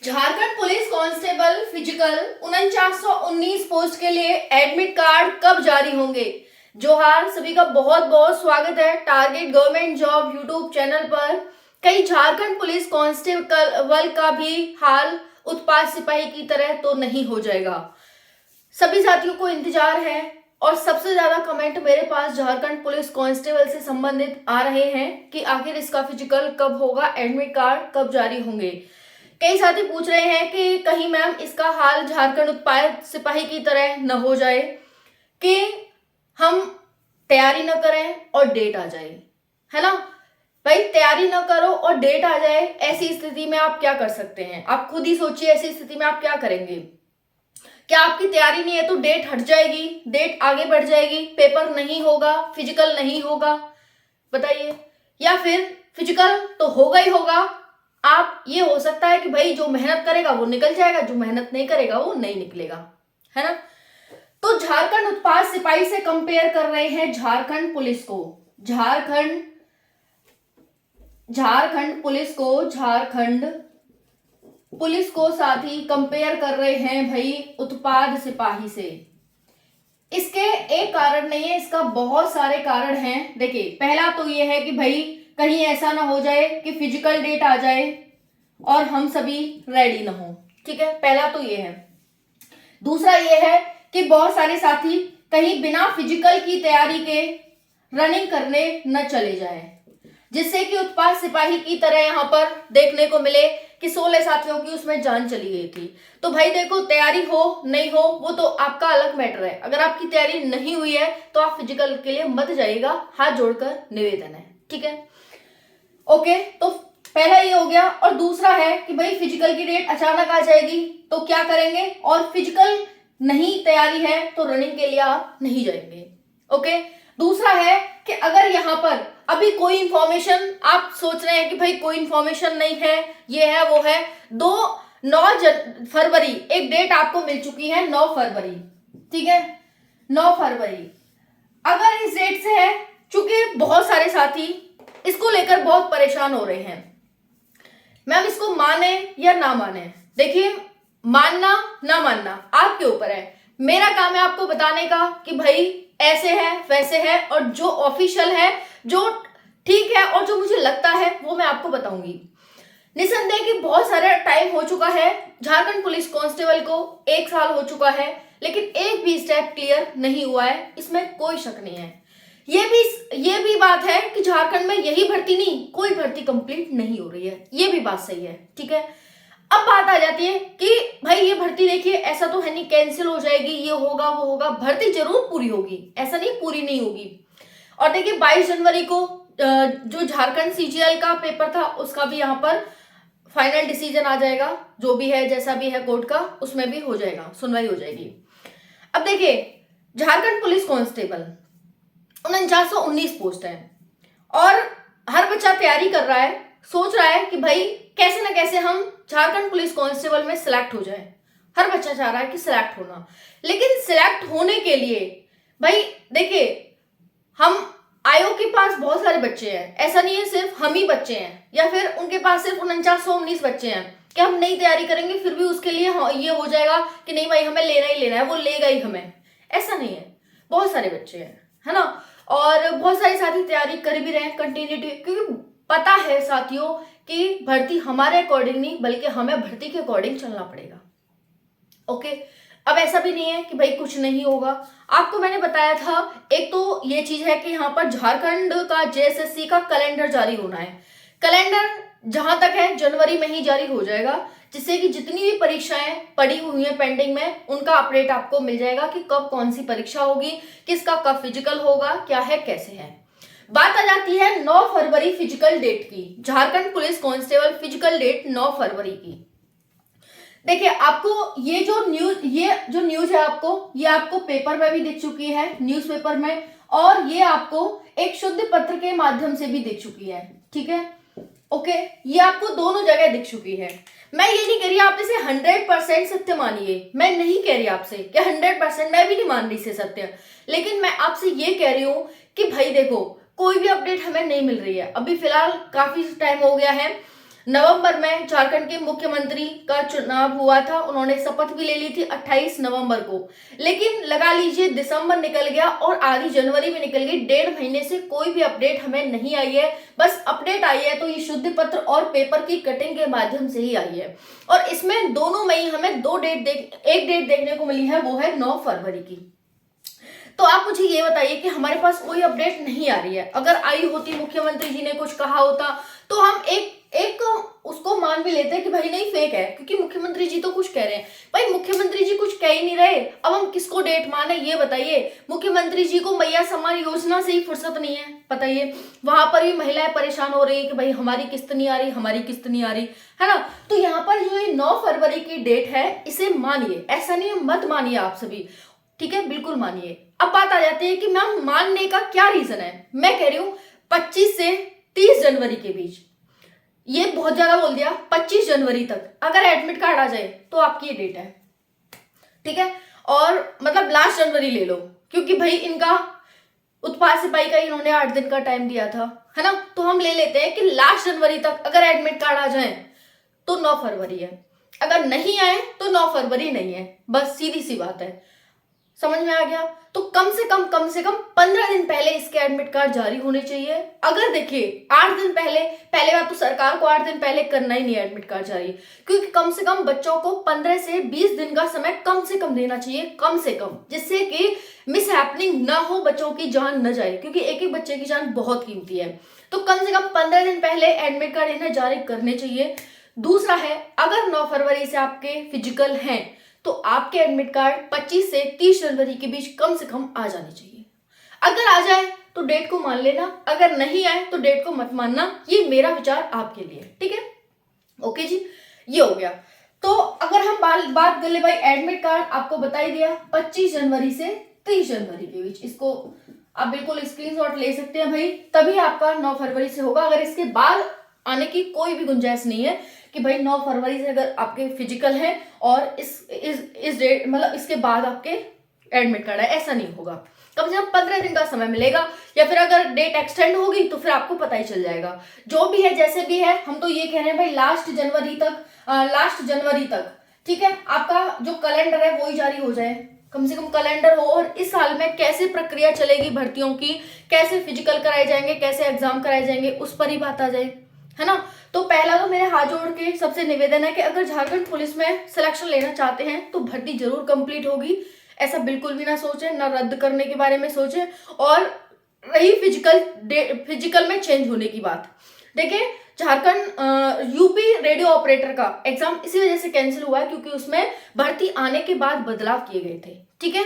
Jharkhand police constable physical 4919 post के लिए admit card कब जारी होंगे। जोहार, सभी का बहुत बहुत स्वागत है target government job YouTube channel पर। कई झारखंड पुलिस कांस्टेबल का भी हाल उत्पाद सिपाही की तरह तो नहीं हो जाएगा। सभी साथियों को इंतजार है और सबसे ज्यादा कमेंट मेरे पास झारखंड पुलिस कांस्टेबल से संबंधित आ रहे हैं कि आखिर इसका फिजिकल कब होगा, एडमिट कार्ड कब जारी होंगे। कई साथी पूछ रहे हैं कि कहीं मैम इसका हाल झारखंड उत्पाद सिपाही की तरह न हो जाए कि हम तैयारी न करें और डेट आ जाए, है ना। भाई तैयारी न करो और डेट आ जाए, ऐसी स्थिति में आप क्या कर सकते हैं? आप खुद ही सोचिए, ऐसी स्थिति में आप क्या करेंगे? क्या आपकी तैयारी नहीं है तो डेट हट जाएगी, डेट आगे बढ़ जाएगी, पेपर नहीं होगा, फिजिकल नहीं होगा? बताइए। या फिर फिजिकल तो होगा ही होगा, आप ये हो सकता है कि भाई जो मेहनत करेगा वो निकल जाएगा, जो मेहनत नहीं करेगा वो नहीं निकलेगा, है ना। तो झारखंड उत्पाद सिपाही से कंपेयर कर रहे हैं झारखंड पुलिस को। झारखंड पुलिस को साथ ही कंपेयर कर रहे हैं भाई उत्पाद सिपाही से। इसके एक कारण नहीं है, इसका बहुत सारे कारण हैं। देखिए, पहला तो ये है कि भाई कहीं ऐसा ना हो जाए कि फिजिकल डेट आ जाए और हम सभी रेडी ना हो, ठीक है, पहला तो ये है। दूसरा ये है कि बहुत सारे साथी कहीं बिना फिजिकल की तैयारी के रनिंग करने न चले जाएं, जिससे कि उत्पाद सिपाही की तरह यहां पर देखने को मिले कि 16 साथियों की उसमें जान चली गई थी। तो भाई देखो, तैयारी हो नहीं हो वो तो आपका अलग मैटर है। अगर आपकी तैयारी नहीं हुई है तो आप फिजिकल के लिए मत जाइएगा, हाथ जोड़कर निवेदन है, ठीक है। ओके, तो पहला ये हो गया। और दूसरा है कि भाई फिजिकल की डेट अचानक आ जाएगी तो क्या करेंगे, और फिजिकल नहीं तैयारी है तो रनिंग के लिए आप नहीं जाएंगे। ओके, दूसरा है कि अगर यहां पर अभी कोई इंफॉर्मेशन आप सोच रहे हैं कि भाई कोई इंफॉर्मेशन नहीं है, ये है वो है, 9 फरवरी एक डेट आपको मिल चुकी है, 9 फरवरी, ठीक है, 9 फरवरी। अगर इस डेट से है, चूंकि बहुत सारे साथी इसको लेकर बहुत परेशान हो रहे हैं, मैम इसको माने या ना माने। देखिए, मानना ना मानना आपके ऊपर है। मेरा काम है आपको बताने का कि भाई ऐसे है वैसे है, और जो ऑफिशियल है, जो ठीक है और जो मुझे लगता है वो मैं आपको बताऊंगी। निसंदेह कि बहुत सारा टाइम हो चुका है, झारखंड पुलिस कांस्टेबल को 1 साल हो चुका है, लेकिन एक भी स्टेप क्लियर नहीं हुआ है, इसमें कोई शक नहीं है। ये भी बात है कि झारखंड में यही भर्ती नहीं, कोई भर्ती कंप्लीट नहीं हो रही है, ये भी बात सही है, ठीक है। अब बात आ जाती है कि भाई ये भर्ती देखिए, ऐसा तो है नहीं कैंसिल हो जाएगी, ये होगा वो होगा, भर्ती जरूर पूरी होगी, ऐसा नहीं पूरी नहीं होगी। और देखिए 22 जनवरी को जो झारखंड सीजीएल का पेपर था उसका भी यहाँ पर फाइनल डिसीजन आ जाएगा, जो भी है जैसा भी है कोर्ट का, उसमें भी हो जाएगा, सुनवाई हो जाएगी। अब देखिए, झारखंड पुलिस कांस्टेबल 4919 पोस्ट है और हर बच्चा तैयारी कर रहा है, सोच रहा है कि भाई कैसे ना कैसे हम झारखंड पुलिस कांस्टेबल में सिलेक्ट हो जाए। हर बच्चा चाह रहा है कि सिलेक्ट होना, लेकिन सिलेक्ट होने के लिए भाई देखिए, हम आयोग के पास बहुत सारे बच्चे हैं, ऐसा नहीं है सिर्फ हम ही बच्चे हैं या फिर उनके पास सिर्फ 4919 बच्चे हैं कि हम नई तैयारी करेंगे फिर भी उसके लिए ये हो जाएगा कि नहीं भाई हमें लेना ही लेना है, वो लेगा ही हमें, ऐसा नहीं है। बहुत सारे बच्चे हैं, है ना, और बहुत सारे साथी तैयारी कर भी रहे हैं कंटिन्यूटी, क्योंकि पता है साथियों कि भर्ती हमारे अकॉर्डिंग नहीं बल्कि हमें भर्ती के अकॉर्डिंग चलना पड़ेगा। ओके, अब ऐसा भी नहीं है कि भाई कुछ नहीं होगा। आपको मैंने बताया था, एक तो ये चीज है कि यहाँ पर झारखंड का जेएसएससी का कैलेंडर जारी होना है। कैलेंडर जहां तक है जनवरी में ही जारी हो जाएगा, जिससे कि जितनी भी परीक्षाएं पड़ी हुई हैं पेंडिंग में उनका अपडेट आपको मिल जाएगा कि कब कौन सी परीक्षा होगी, किसका कब फिजिकल होगा, क्या है कैसे है। बात आ जाती है 9 फरवरी फिजिकल डेट की, Jharkhand police constable physical date 9 फरवरी की। देखिए, आपको ये जो न्यूज है ये आपको पेपर में भी दिख चुकी है, न्यूज़पेपर में, और ये आपको एक शुद्ध पत्र के माध्यम से भी दिख चुकी है, ठीक है। ओके, ये आपको दोनों जगह दिख चुकी है। मैं ये नहीं कह रही आप इसे 100% सत्य मानिए, मैं नहीं कह रही आपसे कि 100%, मैं भी नहीं मान रही इसे सत्य, लेकिन मैं आपसे ये कह रही हूं कि भाई देखो, कोई भी अपडेट हमें नहीं मिल रही है, अभी फिलहाल काफी टाइम हो गया है, नवंबर में झारखंड के मुख्यमंत्री का चुनाव हुआ था, उन्होंने शपथ भी ले ली थी 28 नवंबर को। लेकिन लगा लीजिए दिसंबर निकल गया और आधी जनवरी भी निकल गई, 1.5 महीने से कोई भी अपडेट हमें नहीं आई है। बस अपडेट आई है तो ये शुद्ध पत्र और पेपर की कटिंग के माध्यम से ही आई है। और इसमें दोनों में ही हमें एक डेट देखने को मिली है, वो है 9 फरवरी की। तो आप मुझे ये बताइए कि हमारे पास कोई अपडेट नहीं आ रही है। अगर आई होती, मुख्यमंत्री जी ने कुछ कहा होता, तो हम एक उसको मान भी लेते हैं कि भाई नहीं फेक है, क्योंकि मुख्यमंत्री जी तो कुछ कह रहे हैं। भाई मुख्यमंत्री जी कुछ कह ही नहीं रहे, अब हम किसको डेट माने ये बताइए। मुख्यमंत्री जी को मैया सम्मान योजना से ही फुर्सत नहीं है, बताइए। वहां पर भी महिलाएं परेशान हो रही है कि भाई हमारी किस्त नहीं आ रही, हमारी किस्त नहीं आ रही, है ना। तो यहाँ पर जो ये 9 फरवरी की डेट है, इसे मानिए, ऐसा नहीं है मत मानिए आप सभी, ठीक है, बिल्कुल मानिए। अब बात आ जाती है कि मैम मानने का क्या रीजन है। मैं कह रही हूं 25 से 30 जनवरी के बीच, ये बहुत ज्यादा बोल दिया, 25 जनवरी तक अगर एडमिट कार्ड आ जाए तो आपकी ये डेट है, ठीक है। और मतलब लास्ट जनवरी ले लो, क्योंकि भाई इनका उत्पाद सिपाही का इन्होंने 8 दिन का टाइम दिया था, है ना। तो हम ले लेते हैं कि लास्ट जनवरी तक अगर एडमिट कार्ड आ जाए तो 9 फरवरी है, अगर नहीं आए तो 9 फरवरी नहीं है, बस सीधी सी बात है। समझ में आ गया। तो कम से कम 15 दिन पहले इसके एडमिट कार्ड जारी होने चाहिए। अगर देखिए 8 दिन पहले बात तो सरकार को 8 दिन पहले करना ही नहीं है एडमिट कार्ड जारी, क्योंकि कम से कम बच्चों को 15 से 20 दिन का समय कम से कम देना चाहिए, कम से कम, जिससे कि मिस हैपनिंग ना हो, बच्चों की जान न जाए, क्योंकि एक एक बच्चे की जान बहुत कीमती है। तो कम से कम 15 दिन पहले एडमिट कार्ड इन्हें जारी करने चाहिए। दूसरा है, अगर 9 फरवरी से आपके फिजिकल हैं तो आपके एडमिट कार्ड 25 से 30 जनवरी के बीच कम से कम आ जाने चाहिए। अगर आ जाए तो डेट को मान लेना, अगर नहीं आए तो डेट को मत मानना। ये मेरा विचार आपके लिए, ठीक है। ओके जी, ये हो गया। तो अगर हम बात कर ले भाई, एडमिट कार्ड आपको बता ही दिया 25 जनवरी से 30 जनवरी के बीच, इसको आप बिल्कुल स्क्रीनशॉट ले सकते हैं भाई, तभी आपका 9 फरवरी से होगा। अगर इसके बाद आने की कोई भी गुंजाइश नहीं है कि भाई 9 फरवरी से अगर आपके फिजिकल है और इस डेट मतलब इसके बाद आपके एडमिट कार्ड है, ऐसा नहीं होगा। कम से कम 15 दिन का समय मिलेगा, या फिर अगर डेट एक्सटेंड होगी तो फिर आपको पता ही चल जाएगा। जो भी है जैसे भी है, हम तो ये कह रहे हैं भाई लास्ट जनवरी तक, ठीक है, आपका जो कैलेंडर है वो ही जारी हो जाए, कम से कम कैलेंडर हो। और इस साल में कैसे प्रक्रिया चलेगी भर्तियों की, कैसे फिजिकल कराए जाएंगे, कैसे एग्जाम कराए जाएंगे, उस पर ही बात आ जाए, है ना। तो पहला तो मेरे हाथ जोड़ के सबसे निवेदन है कि अगर झारखंड पुलिस में सिलेक्शन लेना चाहते हैं तो भर्ती जरूर कंप्लीट होगी, ऐसा बिल्कुल भी ना सोचें, ना रद्द करने के बारे में सोचें। और रही फिजिकल में चेंज होने की बात, देखिए झारखंड यूपी रेडियो ऑपरेटर का एग्जाम इसी वजह से कैंसिल हुआ है क्योंकि उसमें भर्ती आने के बाद बदलाव किए गए थे, ठीक है।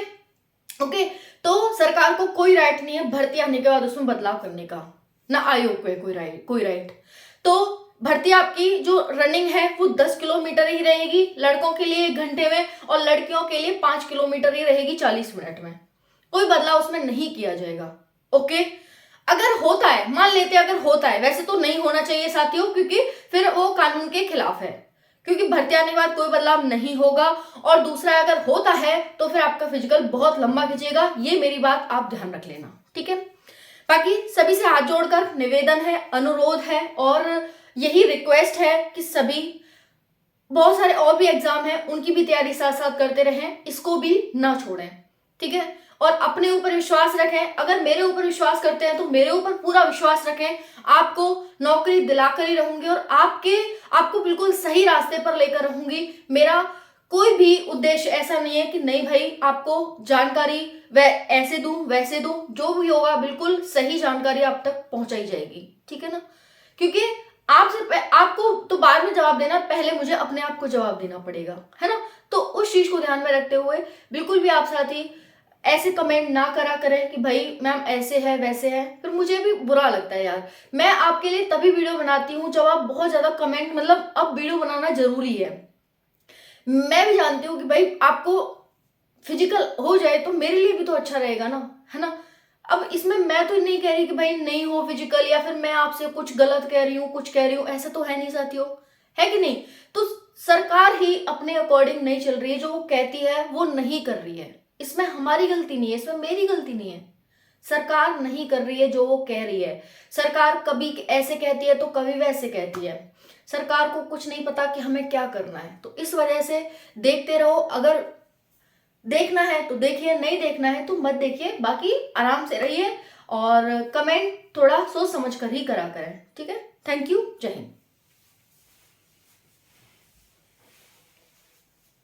ओके, तो सरकार को कोई राइट नहीं है भर्ती आने के बाद उसमें बदलाव करने का, ना आयोग पे कोई राइट। तो भर्ती आपकी जो रनिंग है वो 10 किलोमीटर ही रहेगी लड़कों के लिए 1 घंटे में, और लड़कियों के लिए 5 किलोमीटर ही रहेगी 40 मिनट में। कोई बदलाव उसमें नहीं किया जाएगा। ओके, अगर होता है, मान लेते हैं अगर होता है, वैसे तो नहीं होना चाहिए साथियों, क्योंकि फिर वो कानून के खिलाफ है, क्योंकि भर्ती आने के बाद कोई बदलाव नहीं होगा। और दूसरा, अगर होता है तो फिर आपका फिजिकल बहुत लंबा खिंचेगा, ये मेरी बात आप ध्यान रख लेना, ठीक है। बाकी सभी से हाथ जोड़कर निवेदन है, अनुरोध है और यही रिक्वेस्ट है कि सभी, बहुत सारे और भी एग्जाम है उनकी भी तैयारी साथ साथ करते रहें, इसको भी ना छोड़ें, ठीक है। और अपने ऊपर विश्वास रखें, अगर मेरे ऊपर विश्वास करते हैं तो मेरे ऊपर पूरा विश्वास रखें, आपको नौकरी दिलाकर ही रहूंगी और आपको बिल्कुल सही रास्ते पर लेकर रहूंगी। मेरा कोई भी उद्देश्य ऐसा नहीं है कि नहीं भाई आपको जानकारी ऐसे दूं वैसे दूं, जो भी होगा बिल्कुल सही जानकारी आप तक पहुंचाई जाएगी, ठीक है ना। क्योंकि आपको तो बाद में जवाब देना, पहले मुझे अपने आप को जवाब देना पड़ेगा, है ना। तो उस चीज को ध्यान में रखते हुए बिल्कुल भी आप साथी ऐसे कमेंट ना करा करें कि भाई मैम ऐसे है वैसे है, फिर मुझे भी बुरा लगता है यार। मैं आपके लिए तभी वीडियो बनाती हूँ जब आप बहुत ज्यादा कमेंट, मतलब अब वीडियो बनाना जरूरी है। मैं भी जानती हूँ कि भाई आपको फिजिकल हो जाए तो मेरे लिए भी तो अच्छा रहेगा ना, है ना। अब इसमें मैं तो नहीं कह रही कि भाई नहीं हो फिजिकल, या फिर मैं आपसे कुछ गलत कह रही हूँ, कुछ कह रही हूँ, ऐसा तो है नहीं साथियों, है कि नहीं। तो सरकार ही अपने अकॉर्डिंग नहीं चल रही है, जो वो कहती है वो नहीं कर रही है, इसमें हमारी गलती नहीं है, इसमें मेरी गलती नहीं है। सरकार नहीं कर रही है जो वो कह रही है। सरकार कभी ऐसे कहती है तो कभी वैसे कहती है। सरकार को कुछ नहीं पता कि हमें क्या करना है। तो इस वजह से देखते रहो, अगर देखना है तो देखिए, नहीं देखना है तो मत देखिए, बाकी आराम से रहिए और कमेंट थोड़ा सोच समझ कर ही करा करें। ठीक है, थैंक यू, जय हिंद।